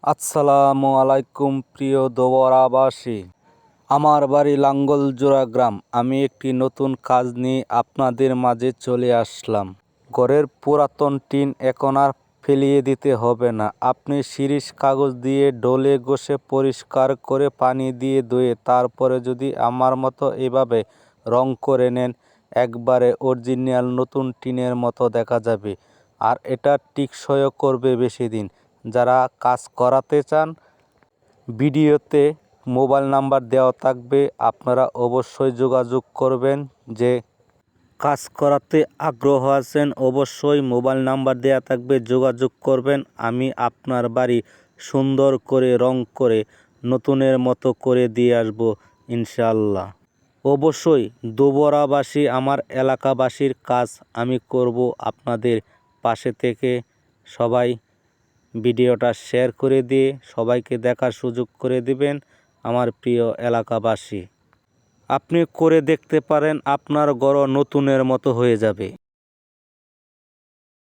আসসালামু আলাইকুম প্রিয় দোবরাবাসী। আমার বাড়ি লাঙ্গলজোড়া গ্রাম। আমি একটি নতুন কাজ নিয়ে আপনাদের মাঝে চলে আসলাম। ঘরের পুরাতন টিন এখন আর ফেলিয়ে দিতে হবে না। আপনি শিরীষ কাগজ দিয়ে ডলে ঘষে পরিষ্কার করে পানি দিয়ে ধুয়ে তারপরে যদি আমার মতো এভাবে রং করে নেন, একবারে অরিজিনাল নতুন টিনের মতো দেখা যাবে। আর এটা টেকসইও করবে বেশি দিন। যারা কাজ করাতে চান, ভিডিওতে মোবাইল নাম্বার দেওয়া থাকবে, আপনারা অবশ্যই যোগাযোগ করবেন। যে কাজ করাতে আগ্রহ আছেন অবশ্যই মোবাইল নাম্বার দেওয়া থাকবে, যোগাযোগ করবেন। আমি আপনার বাড়ি সুন্দর করে রং করে নতুনের মতো করে দিয়ে আসবো ইনশাআল্লাহ। অবশ্যই দোবরাবাসী, আমার এলাকাবাসীর কাজ আমি করব আপনাদের পাশে থেকে। সবাই ভিডিওটা শেয়ার করে দিয়ে সবাইকে দেখার সুযোগ করে দিবেন। আমার প্রিয় এলাকাবাসী, আপনি করে দেখতে পারেন, আপনার ঘর নতুনের মতো হয়ে যাবে।